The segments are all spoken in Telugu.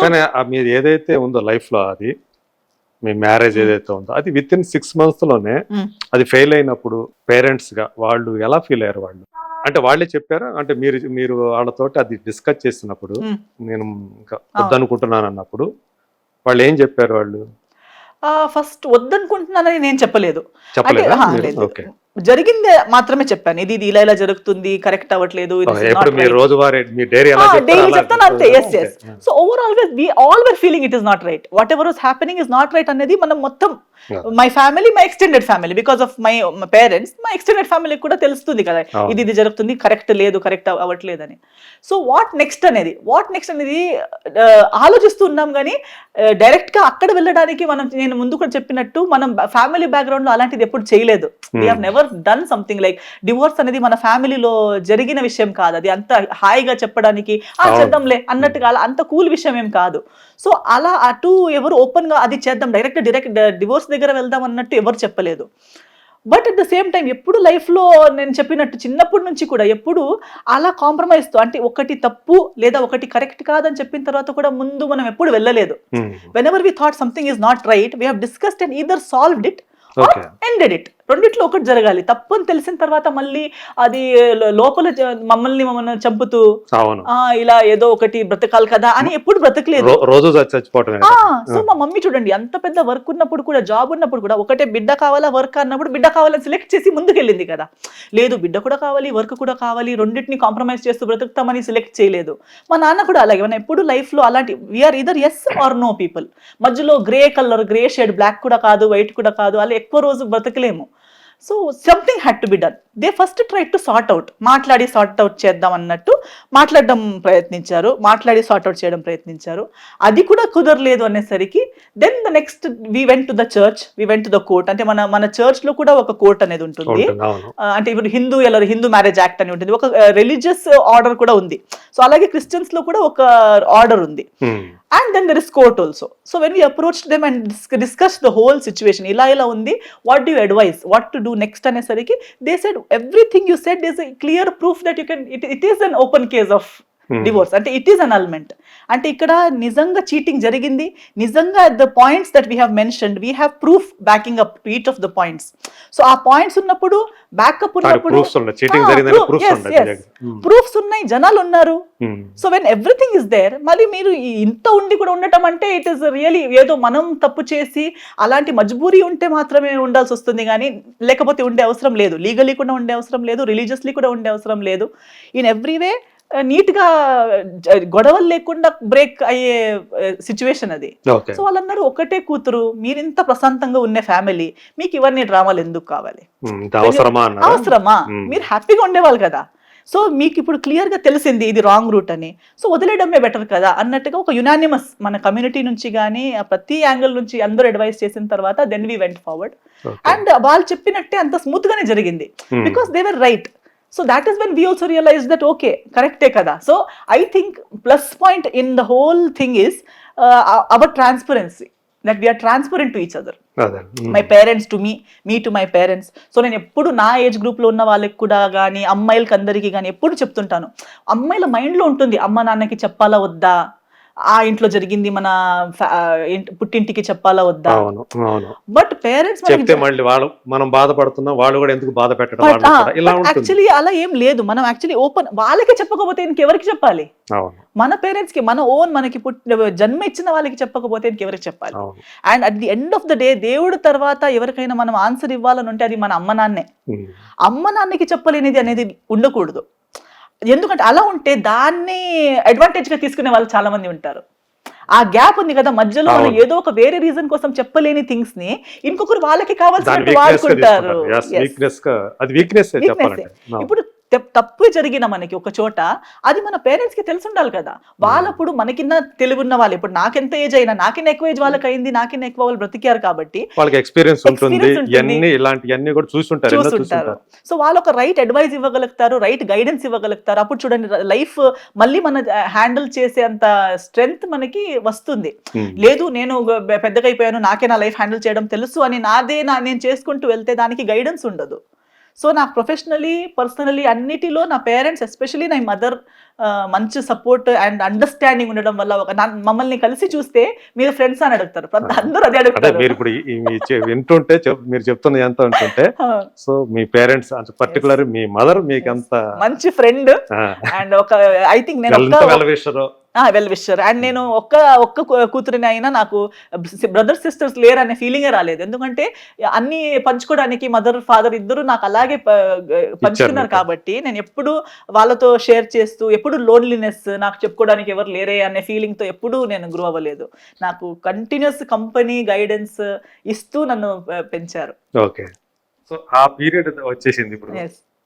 కానీ మీరు ఏదైతే ఉందో లైఫ్ లో అది మీ మ్యారేజ్ ఏదైతే ఉందో అది విత్ ఇన్ 6 months లోనే అది ఫెయిల్ అయినప్పుడు పేరెంట్స్ గా వాళ్ళు ఎలా ఫీల్ అయ్యారు? వాళ్ళు అంటే వాళ్ళే చెప్పారా? అంటే మీరు వాళ్ళతోటి అది డిస్కస్ చేసినప్పుడు నేను ఇంకా వద్దనుకుంటున్నాను అన్నప్పుడు వాళ్ళు ఏం చెప్పారు? వాళ్ళు ఫస్ట్ వద్దనుకుంటున్నానని నేను చెప్పలేదు. చెప్పలేదా? లేదు, ఓకే. జరిగింది మాత్రమే చెప్పాను. ఇది ఇలా జరుగుతుంది, కరెక్ట్ అవ్వట్లేదు, ఎప్పుడు మీరు రోజువారీ మీ డైరీ ఎలా డైలీ చెప్తాను అంతే. Yes yes. So overall we all were feeling it is not right, whatever was happening is not right అనేది మనం మొత్తం my family, my extended family, because of my parents, my extended ఫ్యామిలీకి కూడా తెలుస్తుంది కదా ఇది జరుగుతుంది, కరెక్ట్ లేదు, కరెక్ట్ అవ్వట్లేదు అని. సో వాట్ నెక్స్ట్ అనేది ఆలోచిస్తున్నాం కానీ డైరెక్ట్ గా అక్కడ వెళ్ళడానికి నేను ముందు కూడా చెప్పినట్టు మనం ఫ్యామిలీ బ్యాక్గ్రౌండ్ లో అలాంటిది ఎప్పుడు చేయలేదు. We have never done something like divorce అనేది మన ఫ్యామిలీలో జరిగిన విషయం కాదు. అది అంత హాయిగా చెప్పడానికి చేద్దాంలే అన్నట్టుగా అంత కూల్ విషయం ఏం కాదు. సో అలా అటు ఎవరు ఓపెన్ గా అది చేద్దాం, డైరెక్ట్ డివోర్స్ దగ్గర వెళ్దాం అన్నట్టు ఎవరు చెప్పలేదు. But at the same time ఎప్పుడు లైఫ్లో నేను చెప్పినట్టు చిన్నప్పటి నుంచి కూడా ఎప్పుడు అలా కాంప్రమైజ్తో, అంటే ఒకటి తప్పు లేదా ఒకటి కరెక్ట్ కాదని చెప్పిన తర్వాత కూడా ముందు మనం ఎప్పుడు వెళ్ళలేదు. Whenever we thought something is not right, we have discussed and either solved it or ended it. రెండిట్లో ఒకటి జరగాలి. తప్పు అని తెలిసిన తర్వాత మళ్ళీ అది లోపల మమ్మల్ని చంపుతూ ఇలా ఏదో ఒకటి బ్రతకాలి కదా అని ఎప్పుడు బ్రతకలేదు. సో మా మమ్మీ చూడండి, అంత పెద్ద వర్క్ ఉన్నప్పుడు కూడా, జాబ్ ఉన్నప్పుడు కూడా, ఒకటే బిడ్డ కావాలా వర్క్ అన్నప్పుడు బిడ్డ కావాలని సెలెక్ట్ చేసి ముందుకెళ్ళింది కదా. లేదు, బిడ్డ కూడా కావాలి, వర్క్ కూడా కావాలి, రెండింటిని కాంప్రమైజ్ చేస్తూ బ్రతుకుతామని సెలెక్ట్ చేయలేదు. మా నాన్న కూడా అలాగే. మన ఎప్పుడు లైఫ్ లో అలాంటి we are either yes or no people. మధ్యలో grey colour, grey shade, black కూడా కాదు, వైట్ కూడా కాదు, అలా ఎక్కువ రోజు బ్రతకలేము. So something had to be done. They first try to sort out, మాట్లాడి సార్ట్ అవుట్ చేద్దాం అన్నట్టు మాట్లాడడం ప్రయత్నించారు, మాట్లాడి సార్ట్ అవుట్ చేయడం ప్రయత్నించారు. అది కూడా కుదరలేదు అనేసరికి then the next we went to the church, we went to the court. అంటే మన చర్చ్ లో కూడా ఒక కోర్ట్ అనేది ఉంటుంది. అంటే ఇప్పుడు హిందూ మ్యారేజ్ యాక్ట్ అని ఉంటుంది, ఒక రిలీజియస్ ఆర్డర్ కూడా ఉంది. సో అలాగే క్రిస్టియన్స్ లో కూడా ఒక ఆర్డర్ ఉంది. And then there is court also. So when we approached them and discussed the whole situation, ila undi, what do you advise, what to do next anesariki, they said everything you said is a clear proof that you can, it is an open case of divorce, అంటే ఇట్ ఈస్ అనల్మెంట్. అంటే ఇక్కడ నిజంగా చీటింగ్ జరిగింది, నిజంగా the points that we have mentioned, we have proof backing up to each of the points. So ఆ పాయింట్స్ ఉన్నప్పుడు, బ్యాకప్ ఉన్నప్పుడు, ప్రూఫ్స్ ఉన్నాయి, జనాలు ఉన్నారు. So when everything is there, మళ్ళీ మీరు ఇంత ఉండి కూడా ఉండటం అంటే ఇట్ ఈస్ రియలీ ఏదో మనం తప్పు చేసి అలాంటి మజ్బూరీ ఉంటే మాత్రమే ఉండాల్సి వస్తుంది కానీ లేకపోతే ఉండే అవసరం లేదు. లీగలీ కూడా ఉండే అవసరం లేదు, రిలీజియస్లీ కూడా ఉండే అవసరం లేదు. ఇన్ ఎవ్రీ వే నీట్ గా గొడవలు లేకుండా బ్రేక్ అయ్యే సిచ్యువేషన్ అది. సో వాళ్ళందరూ ఒకటే కూతురు, మీరింత ప్రశాంతంగా ఉన్న ఫ్యామిలీ, మీకు ఇవన్నీ డ్రామాలు ఎందుకు కావాలి, అవసరమా? మీరు హ్యాపీగా ఉండేవాళ్ళు కదా. సో మీకు ఇప్పుడు క్లియర్ గా తెలిసింది ఇది రాంగ్ రూట్ అని, సో వదిలేయడమే బెటర్ కదా అన్నట్టుగా ఒక యునానిమస్ మన కమ్యూనిటీ నుంచి కానీ ప్రతి యాంగిల్ నుంచి అందరూ అడ్వైస్ చేసిన తర్వాత then we went forward. And వాళ్ళు చెప్పినట్టే అంత స్మూత్ గానే జరిగింది, because they were right. So that is when we also realized that okay, correct kada. So I think plus point in the whole thing is our transparency, that we are transparent to each other. My parents to me, me to my parents. So నేను ఎప్పుడు నా ఏజ్ గ్రూప్ లో ఉన్న వాళ్ళకి కూడా కానీ అమ్మాయిలకి అందరికీ కానీ ఎప్పుడు చెప్తుంటాను, అమ్మాయిల మైండ్ లో ఉంటుంది అమ్మ నాన్నకి చెప్పాలా వద్దా, ఆ ఇంట్లో జరిగింది మన పుట్టింటికి చెప్పాలా వద్దా. బట్ పేరెంట్స్ మనం బాధపడుతున్నాం, వాళ్ళు కూడా ఎందుకు బాధ పెట్టడం. యాక్చువల్లీ అలా ఏం లేదు. మనం యాక్చువల్లీ ఓపెన్, వాళ్ళకి చెప్పకపోతే ఇంకెవరికి చెప్పాలి? మన పేరెంట్స్ కి, మన ఓన్ మనకి జన్మ ఇచ్చిన వాళ్ళకి చెప్పకపోతే ఇంకెవరికి చెప్పాలి? And at the end of the day దేవుడు తర్వాత ఎవరికైనా మనం ఆన్సర్ ఇవ్వాలని ఉంటే అది మన అమ్మ నాన్నే. అమ్మ నాన్నకి చెప్పలేనిది అనేది ఉండకూడదు. ఎందుకంటే అలా ఉంటే దాన్ని అడ్వాంటేజ్ గా తీసుకునే వాళ్ళు చాలా మంది ఉంటారు. ఆ గ్యాప్ ఉంది కదా మధ్యలో, ఏదో ఒక వేరే రీజన్ కోసం చెప్పలేని థింగ్స్ ని ఇంకొకరు వాళ్ళకి కావాల్సినట్టు వాడుకుంటారు. ఇప్పుడు తప్పు జరిగిన మనకి ఒక చోట అది మన పేరెంట్స్ కి తెలిసి ఉండాలి కదా. వాళ్ళప్పుడు మనకిన్న తెలివి ఉన్న వాళ్ళు, ఇప్పుడు నాకెంత ఏజ్ అయినా, నాకిన్న ఎక్కువ ఏజ్ వాళ్ళకి అయింది, నాకిన్న ఎక్కువ వాళ్ళు బ్రతికారు కాబట్టి వాళ్ళకి ఎక్స్పీరియన్స్ ఉంటుంది, ఇలాంటివన్నీ కూడా చూసుంటారు. సో వాళ్ళు ఒక రైట్ అడ్వైస్ ఇవ్వగలుగుతారు, రైట్ గైడెన్స్ ఇవ్వగలుగుతారు. అప్పుడు చూడండి లైఫ్ మళ్ళీ మన హ్యాండిల్ చేసే అంత స్ట్రెంగ్త్ మనకి వస్తుంది. లేదు నేను పెద్దగా అయిపోయాను, నాకే నా లైఫ్ హ్యాండిల్ చేయడం తెలుసు అని నేను చేసుకుంటూ వెళ్తే దానికి గైడెన్స్ ఉండదు. సో నాకు ప్రొఫెషనలీ పర్సనలీ అన్నిటిలో నా పేరెంట్స్ ఎస్పెషలీ నా మదర్ మంచి సపోర్ట్ అండ్ అండర్స్టాండింగ్ ఉండడం వల్ల మమ్మల్ని కలిసి చూస్తే మీరు ఫ్రెండ్స్ అని అడుగుతారు, అందరూ అదే అంటే అడుగుతారు. మీరు ఇప్పుడు వింటుంటే మీరు చెప్తున్నది ఎంత ఉంటుంటే, సో మీ పేరెంట్స్ పర్టికులర్ మీ మదర్ మీకు అంత మంచి ఫ్రెండ్ అండ్ ఒక ఐ థింక్ నేను వెల్ విషర్ అండ్ నేను ఒక్క కూతురిని అయినా నాకు బ్రదర్ సిస్టర్స్ లేరు అనే ఫీలింగే రాలేదు. ఎందుకంటే అన్ని పంచుకోవడానికి మదర్ ఫాదర్ ఇద్దరు నాకు అలాగే పంచుకున్నారు కాబట్టి నేను ఎప్పుడు వాళ్ళతో షేర్ చేస్తూ ఎప్పుడు లోన్లీనెస్ నాకు చెప్పుకోవడానికి ఎవరు లేరే అనే ఫీలింగ్ తో ఎప్పుడూ నేను గ్రో అవ్వలేదు. నాకు కంటిన్యూస్ కంపెనీ గైడెన్స్ ఇస్తూ నన్ను పెంచారు. ఓకే, సో ఆ పీరియడ్ వచ్చేసింది ఇప్పుడు,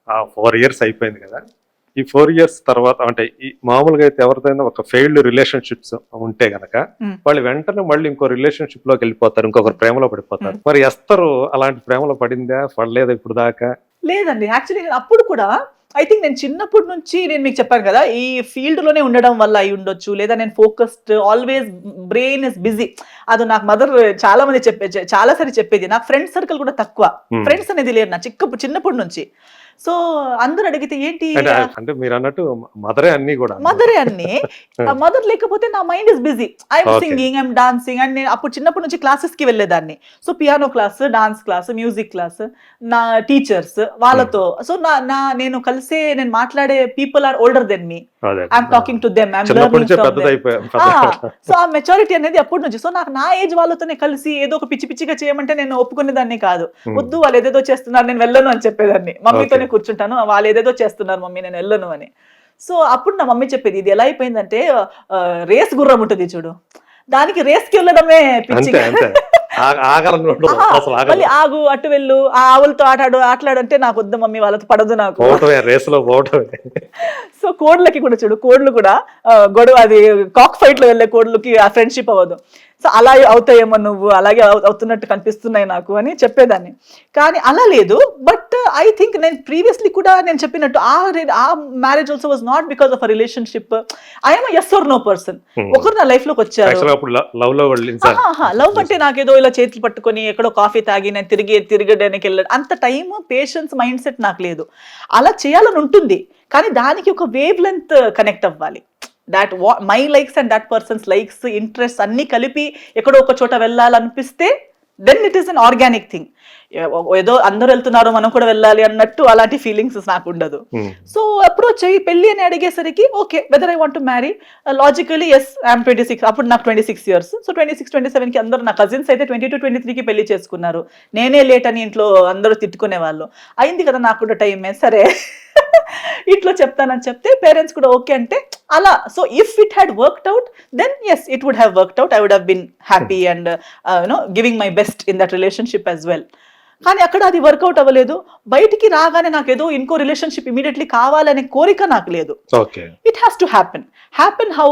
ఆ 4 years అయిపోయింది కదా. ఈ 4 years తర్వాత అంటే ఈ మామూలుగా అయితే ఎవరిదైనా ఒక ఫెయిల్డ్ రిలేషన్షిప్స్ ఉంటే గనక వాళ్ళు వెంటనే మళ్ళీ ఇంకో రిలేషన్షిప్ లోకి వెళ్ళిపోతారు, ఇంకొకరు ప్రేమలో పడిపోతారు. మరి ఎస్తరు అలాంటి ప్రేమలో పడిందా, పడలేదా ఇప్పుడు దాకా? లేదండి, యాక్చువల్లీ నేను అప్పుడు కూడా ఐ థింక్ నేను చిన్నప్పటి నుంచి నేను మీకు చెప్పాను కదా ఈ ఫీల్డ్ లోనే ఉండడం వల్ల అయి ఉండొచ్చు, లేదా నేను focused always brain is busy. అది నాకు మదర్ చాలా మంది చాలా సారి చెప్పేది. నాకు ఫ్రెండ్స్ సర్కిల్ కూడా తక్కువ, ఫ్రెండ్స్ అనేది లేరు నా చిన్నప్పటి నుంచి. సో అందరు అడిగితే ఏంటి అంటే మీరు అన్నట్టు మదరే అన్ని కూడా మదరే అన్ని మదర్ లేకపోతే నా mind is busy, I'm singing, I'm dancing. And నేను అప్పుడు చిన్నప్పటి నుంచి క్లాసెస్ కి వెళ్ళేదాన్ని. So piano class, dance class, music class, నా టీచర్స్ వాళ్ళతో. సో నేను కలిసే నేను మాట్లాడే people are older than me, I'm talking to them, I'm learning from them. So ఆ మెచ్యూరిటీ అనేది అప్పటి నుంచి. సో నాకు నా ఏజ్ వాళ్ళతోనే కలిసి ఏదో ఒక పిచ్చిగా చేయమంటే నేను ఒప్పుకునేదాన్ని కాదు. వద్దు వాళ్ళు ఏదేదో చేస్తున్నారు నేను వెళ్ళను అని చెప్పేదాన్ని. మమ్మీతోనే కూర్చుంటాను, వాళ్ళు ఏదేదో చేస్తున్నారు మమ్మీ నేను వెళ్ళను అని. సో అప్పుడు నా మమ్మీ చెప్పేది ఇది ఎలా అయిపోయిందంటే రేస్ గుర్రం ఉంటుంది చూడు, దానికి రేస్కి వెళ్ళడమే పిచ్చి. మళ్ళీ ఆగు అటు వెళ్ళు ఆ ఆవులతో ఆటలాడంటే నాకు వద్దు మమ్మీ, వాళ్ళతో పడదు నాకు. సో కోడ్లకి కూడా చూడు, కోడ్లు కూడా గొడవ, అది కాక్ ఫైట్ లో వెళ్ళే కోడ్లకి ఆ ఫ్రెండ్షిప్ అవ్వదు. సో అలా అవుతాయేమో నువ్వు, అలాగే అవుతున్నట్టు కనిపిస్తున్నాయి నాకు అని చెప్పేదాన్ని. కానీ అలా లేదు. బట్ ఐ థింక్ నేను ప్రీవియస్లీ కూడా నేను చెప్పినట్టు ఆ marriage also was not because of a relationship. I'm yes or no person. ఒకరు నా లైఫ్ లోకి వచ్చారు. లవ్ అంటే నాకేదో ఇలా చేతులు పట్టుకొని ఎక్కడో కాఫీ తాగి నేను తిరగడానికి వెళ్ళాడు అంత టైం, పేషెన్స్, మైండ్ సెట్ నాకు లేదు. అలా చేయాలని ఉంటుంది కానీ దానికి ఒక వేవ్ లెంత్ కనెక్ట్ అవ్వాలి. That my likes and that persons likes, interest అన్ని కలిపి ఎక్కడో ఒక చోట వెళ్ళాలనిపిస్తే then it is an organic thing. ఏదో అందరూ వెళ్తున్నారు మనం కూడా వెళ్ళాలి అన్నట్టు అలాంటి ఫీలింగ్స్ నాకు ఉండదు. సో అప్రోచ్ అయ్యి పెళ్లి అని అడిగేసరికి okay whether I want to marry, logically yes I'm 26, అప్పుడు నాకు 26 years. సో 26-27కి అందరూ నా కజిన్స్ అయితే 22-23కి పెళ్లి చేసుకున్నారు. నేనే లేట్ అని ఇంట్లో అందరూ తిట్టుకునే వాళ్ళు. అయింది కదా నాకు కూడా టైమే, సరే ఇట్లా చెప్తానని చెప్తే పేరెంట్స్ కూడా ఓకే అంటే అలా. So if it had worked out then yes it would have worked out. I would have been happy and giving my best in that relationship as well. కానీ అక్కడ అది వర్కౌట్ అవ్వలేదు. బయటికి రాగానే నాకు ఏదో ఇంకో రిలేషన్షిప్ ఇమీడియట్లీ కావాలనే కోరిక నాకు లేదు. It has to happen how,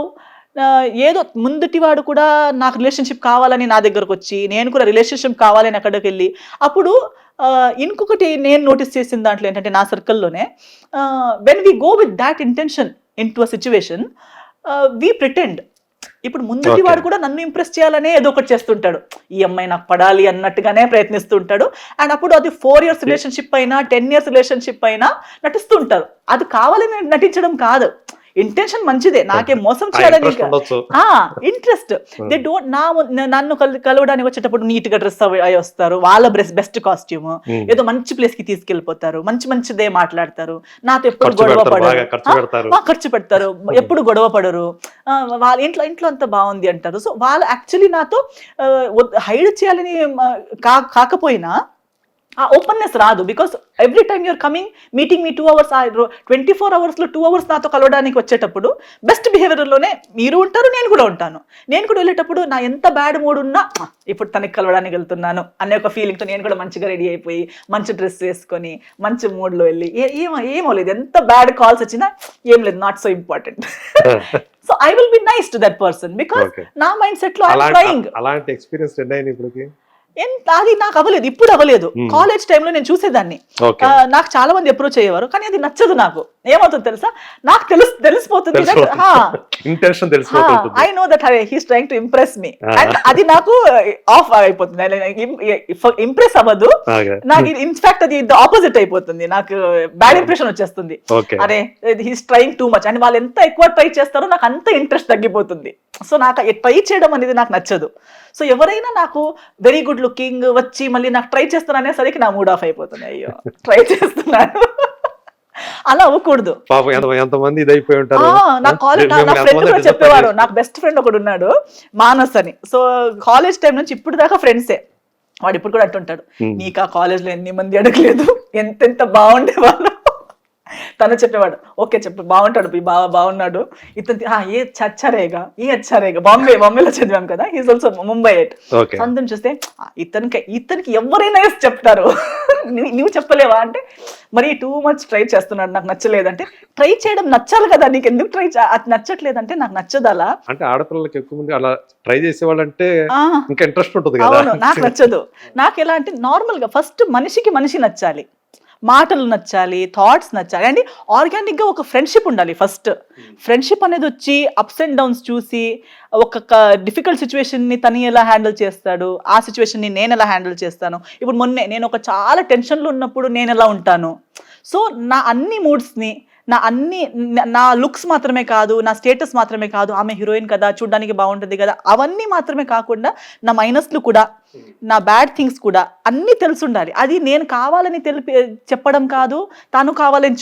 ఏదో ముందుటివాడు కూడా నాకు రిలేషన్షిప్ కావాలని నా దగ్గరకు వచ్చి, నేను కూడా రిలేషన్షిప్ కావాలని అక్కడికి వెళ్ళి, అప్పుడు ఇంకొకటి నేను నోటీస్ చేసిన దాంట్లో ఏంటంటే నా సర్కిల్లోనే when we go with that intention into a situation we pretend. ఇప్పుడు ముందుటి వాడు కూడా నన్ను ఇంప్రెస్ చేయాలనే ఏదో ఒకటి చేస్తుంటాడు, ఈ అమ్మాయి నాకు పడాలి అన్నట్టుగానే ప్రయత్నిస్తుంటాడు. అండ్ అప్పుడు అది 4 years రిలేషన్షిప్ అయినా 10 years రిలేషన్షిప్ అయినా నటిస్తుంటారు. అది కావాలని నటించడం కాదు, ఇంటెన్షన్ మంచిదే, నాకే మోసం చేయాలని ఇంట్రెస్ట్. దే డోంట్ నన్ను కలవడానికి వచ్చేటప్పుడు నీట్ గా డ్రెస్ అయి వస్తారు, వాళ్ళ బెస్ట్ కాస్ట్యూమ్, ఏదో మంచి ప్లేస్ కి తీసుకెళ్లిపోతారు, మంచిదే మాట్లాడతారు, నాతో ఎప్పుడు గొడవ పడరు, ఖర్చు పెడతారు, ఎప్పుడు గొడవ పడరు, వాళ్ళ ఇంట్లో అంతా బాగుంది అంటారు. సో వాళ్ళు యాక్చువల్లీ నాతో హైడ్ చేయాలని కాకపోయినా ఆ ఓపెన్నెస్ రాదు. Because every time you're coming meeting me 2 hours, 24 hours లో 2 hours నాతో కలవడానికి వచ్చేటప్పుడు బెస్ట్ బిహేవియర్లోనే మీరు ఉంటారు, నేను కూడా ఉంటాను. నేను కూడా వెళ్ళేటప్పుడు నా ఎంత బ్యాడ్ మూడ్ ఉన్నా ఇప్పుడు తనకి కలవడానికి వెళ్తున్నాను అనే ఒక ఫీలింగ్తో నేను కూడా మంచిగా రెడీ అయిపోయి మంచి డ్రెస్ వేసుకొని మంచి మూడ్లో వెళ్ళి ఏమో లేదు, ఎంత బ్యాడ్ కాల్స్ వచ్చినా ఏం లేదు, not so important. So I will be nice to that person because నా మైండ్ సెట్ లో ఐఎమ్ ట్రైయింగ్. అలాంటి ఎక్స్పీరియన్స్ ఇప్పటికి అది నాకు అవ్వలేదు, ఇప్పుడు అవ్వలేదు. కాలేజ్ టైంలో నేను చూసేదాన్ని, నాకు చాలా మంది అప్రోచ్ అయ్యేవారు కానీ అది నచ్చదు నాకు. ఏమవుతుంది తెలుసా, నాకు తెలిసిపోతుంది ఇంటెన్షన్ తెలిసిపోతుంది. I know that he's trying to impress me, and అది నాకు ఆఫ్ అయిపోతుంది. ఇంప్రెస్ అవ్వదు నాకు, ఇన్ఫాక్ట్ అది ఆపోజిట్ అయిపోతుంది, నాకు బ్యాడ్ ఇంప్రెషన్ వచ్చేస్తుంది. అరే he's trying too much, and వాళ్ళు ఎంత ఎక్కువ ట్రై చేస్తారో నాకు అంత ఇంట్రెస్ట్ తగ్గిపోతుంది. సో నాకు ట్రై చేయడం అనేది నాకు నచ్చదు. సో ఎవరైనా నాకు వెరీ గుడ్ లుకింగ్ వచ్చి మళ్ళీ నాకు ట్రై చేస్తాను అనేసరికి నా మూడ్ ఆఫ్ అయిపోతుంది. అయ్యో ట్రై చేస్తున్నాను, అలా అవ్వకూడదు. ఎంతమంది ఇదైపోయి ఉంటారు. నా కాలేజ్ నా ఫ్రెండ్ కూడా చెప్పేవారు, నాకు బెస్ట్ ఫ్రెండ్ ఒకడు ఉన్నాడు మానస్ అని. సో కాలేజ్ టైం నుంచి ఇప్పుడు దాకా ఫ్రెండ్సే. వాడు ఇప్పుడు కూడా అంటుంటాడు, నీకు ఆ కాలేజ్ లో ఎన్ని మంది అడగలేదు, ఎంతెంత బాగుండేవాళ్ళు. తను చెప్పేవాడు, ఓకే చెప్పు బాగుంటాడు, బాగున్నాడు ఇతను, ఏ అచ్చారేగా బాంబేలో చదివాం కదా, ఈజ్ ఆల్సో ముంబై ఎట్. అందరం చూస్తే ఇతనికి ఎవరైనా చెప్తారు, నువ్వు చెప్పలేవా అంటే, మరి టూ మచ్ ట్రై చేస్తున్నాడు, నాకు నచ్చలేదంటే. ట్రై చేయడం నచ్చాలి కదా, నీకు ఎందుకు అది నచ్చట్లేదంటే నాకు నచ్చదు. అలా అంటే ఆడపిల్లలకి ఎక్కువ మంది అలా ట్రై చేసే వాళ్ళంటే ఇంకా ఇంట్రెస్ట్ ఉంటుంది కదా. అవును, నాకు నచ్చదు. నాకు ఎలా అంటే నార్మల్ గా ఫస్ట్ మనిషి నచ్చాలి, మాటలు నచ్చాలి, థాట్స్ నచ్చాలి, అండ్ ఆర్గానిక్ గా ఒక ఫ్రెండ్షిప్ ఉండాలి. ఫస్ట్ ఫ్రెండ్షిప్ అనేది వచ్చి అప్స్ అండ్ డౌన్స్ చూసి, ఒక డిఫికల్ట్ సిచ్యువేషన్ ని తను ఎలా హ్యాండిల్ చేస్తాడు, ఆ సిచ్యువేషన్ ని నేను ఎలా హ్యాండిల్ చేస్తాను. ఇప్పుడు మొన్నే నేను ఒక చాలా టెన్షన్లో ఉన్నప్పుడు నేను ఎలా ఉంటాను. సో నా అన్ని మూడ్స్ని, నా లుక్స్ మాత్రమే కాదు, నా స్టేటస్ మాత్రమే కాదు, ఆమె హీరోయిన్ కదా చూడడానికి బాగుంటుంది కదా, అవన్నీ మాత్రమే కాకుండా నా మైనస్లు కూడా, నా బ్యాడ్ థింగ్స్ కూడా అన్నీ తెలుసుండాలి. అది నేను కావాలని చెప్పడం కాదు, తాను కావాలని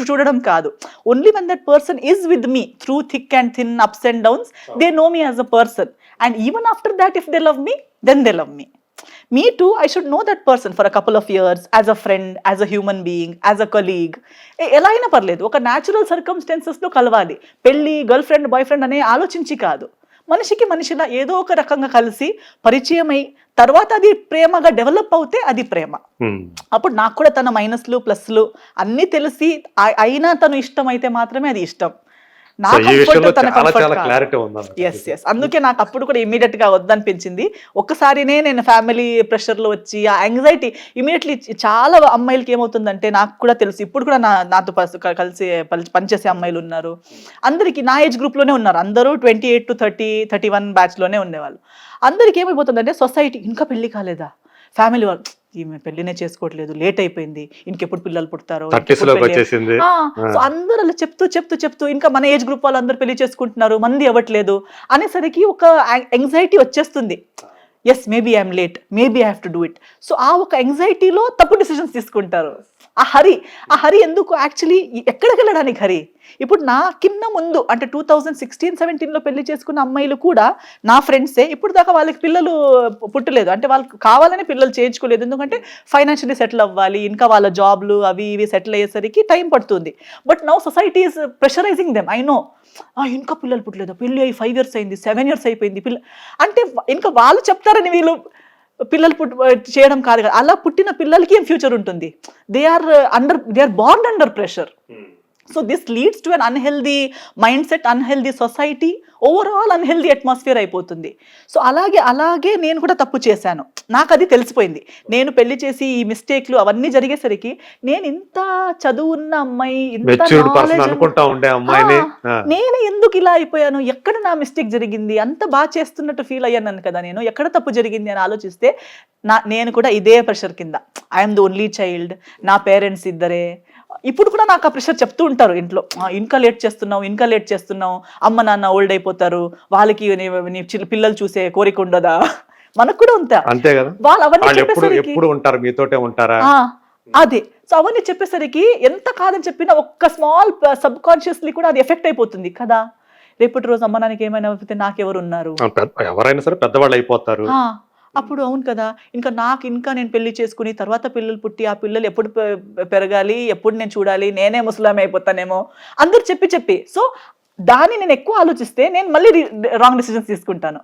చూడడం కాదు. Only when that person is with me through thick and thin, ups and downs, they know me as a person, and even after that if they love me, then they love me. Me too, I should know that person for a couple of years, as a friend, as a human being, as a colleague. ఎలా అయినా పర్లేదు, ఒక న్యాచురల్ సర్కమ్స్టెన్సెస్లో కలవాలి. పెళ్ళి, గర్ల్ ఫ్రెండ్, బాయ్ ఫ్రెండ్ అనే ఆలోచించి కాదు, మనిషిలా ఏదో ఒక రకంగా కలిసి పరిచయం అయి తర్వాత అది ప్రేమగా డెవలప్ అవుతే అది ప్రేమ. అప్పుడు నాకు కూడా తన మైనస్లు ప్లస్లు అన్నీ తెలిసి అయినా తను ఇష్టం అయితే మాత్రమే అది ఇష్టం. అందుకే నాకు అప్పుడు కూడా ఇమీడియట్ గా వద్దనిపించింది. ఒక్కసారినే నేను ఫ్యామిలీ ప్రెషర్ లో వచ్చి ఆ యాంగ్జైటీ ఇమీడియట్లీ, చాలా అమ్మాయిలకి ఏమవుతుందంటే నాకు కూడా తెలుసు, ఇప్పుడు కూడా నాతో కలిసి పనిచేసే అమ్మాయిలు ఉన్నారు, అందరికి నా ఏజ్ గ్రూప్ లోనే ఉన్నారు, అందరూ 28 to 30, 31 బ్యాచ్ లోనే ఉండేవాళ్ళు. అందరికి ఏమైపోతుందంటే సొసైటీ, ఇంకా పెళ్లి కాలేదా, ఫ్యామిలీ వాళ్ళు ఈమె పెళ్లినే చేసుకోవట్లేదు, లేట్ అయిపోయింది, ఇంకెప్పుడు పిల్లలు పుడతారో, అందరూ అలా చెప్తూ ఇంకా మన ఏజ్ గ్రూప్ వాళ్ళు అందరూ పెళ్లి చేసుకుంటున్నారు, మంది అవ్వట్లేదు అనేసరికి ఒక యాంగ్జైటీ వచ్చేస్తుంది. Yes, maybe I'm late, maybe I have to do it. So ఆ ఒక యాంగ్జైటీలో తప్పు డిసిషన్స్ తీసుకుంటారు. ఆ హరి ఎందుకు యాక్చువల్లీ, ఎక్కడికి వెళ్ళడానికి హరి? ఇప్పుడు నా కింద ముందు అంటే 2016-17లో పెళ్లి చేసుకున్న అమ్మాయిలు కూడా నా ఫ్రెండ్సే, ఇప్పుడు దాకా వాళ్ళకి పిల్లలు పుట్టలేదు, అంటే వాళ్ళకి కావాలని పిల్లలు చేయించుకోలేదు, ఎందుకంటే ఫైనాన్షియల్లీ సెటిల్ అవ్వాలి, ఇంకా వాళ్ళ జాబ్లు అవి ఇవి సెటిల్ అయ్యేసరికి టైం పడుతుంది. But now society is pressurising them. I know, ఇంకా పిల్లలు పుట్టలేదు, పెళ్ళి అయ్యి 5 years అయింది, 7 years అయిపోయింది, అంటే ఇంకా వాళ్ళు చెప్తారని వీళ్ళు పిల్లలు చేయడం కాదు కదా. అలా పుట్టిన పిల్లలకి ఏం ఫ్యూచర్ ఉంటుంది? They are born under pressure. So this leads to an unhealthy mindset, unhealthy society, overall unhealthy atmosphere అయిపోతుంది. సో అలాగే నేను కూడా తప్పు చేశాను, నాకు అది తెలిసిపోయింది. నేను పెళ్లి చేసి ఈ మిస్టేక్లు అవన్నీ జరిగేసరికి, నేను ఇంత చదువున్న అమ్మాయి, నేను ఎందుకు ఇలా అయిపోయాను, ఎక్కడ నా మిస్టేక్ జరిగింది, అంత బాగా చేస్తున్నట్టు ఫీల్ అయ్యాను కదా, నేను ఎక్కడ తప్పు జరిగింది అని ఆలోచిస్తే నేను కూడా ఇదే ప్రెషర్ కింద, ఐఎమ్ ది ఓన్లీ చైల్డ్, నా పేరెంట్స్ ఇద్దరే. ఇప్పుడు కూడా నాకు ఆ ప్రెషర్ చెప్తూ ఉంటారు ఇంట్లో, ఇంకా లేట్ చేస్తున్నావు, అమ్మ నాన్న ఓల్డ్ అయిపోతారు, వాళ్ళకి పిల్లలు చూసే కోరిక ఉండదా, మనకు కూడా అంతే కదా, వాళ్ళు అవన్నీ చెప్పేసరికి అదే. సో అవన్నీ చెప్పేసరికి ఎంత కాదని చెప్పినా ఒక్క స్మాల్ సబ్ కాన్షియస్లీ కూడా అది ఎఫెక్ట్ అయిపోతుంది కదా. రేపటి రోజు అమ్మ నాన్నకి ఏమైనా అయిపోతే నాకెవరు ఉన్నారు, ఎవరైనా సరే పెద్దవాళ్ళు అయిపోతారు. అప్పుడు అవును కదా, ఇంకా నేను పెళ్లి చేసుకుని తర్వాత పిల్లలు పుట్టి ఆ పిల్లలు ఎప్పుడు పెరగాలి, ఎప్పుడు నేను చూడాలి, నేనే ముసలామె అయిపోతానేమో అందరు చెప్పి. సో దాన్ని నేను ఎక్కువ ఆలోచిస్తే నేను మళ్ళీ రాంగ్ డిసిజన్స్ తీసుకుంటాను.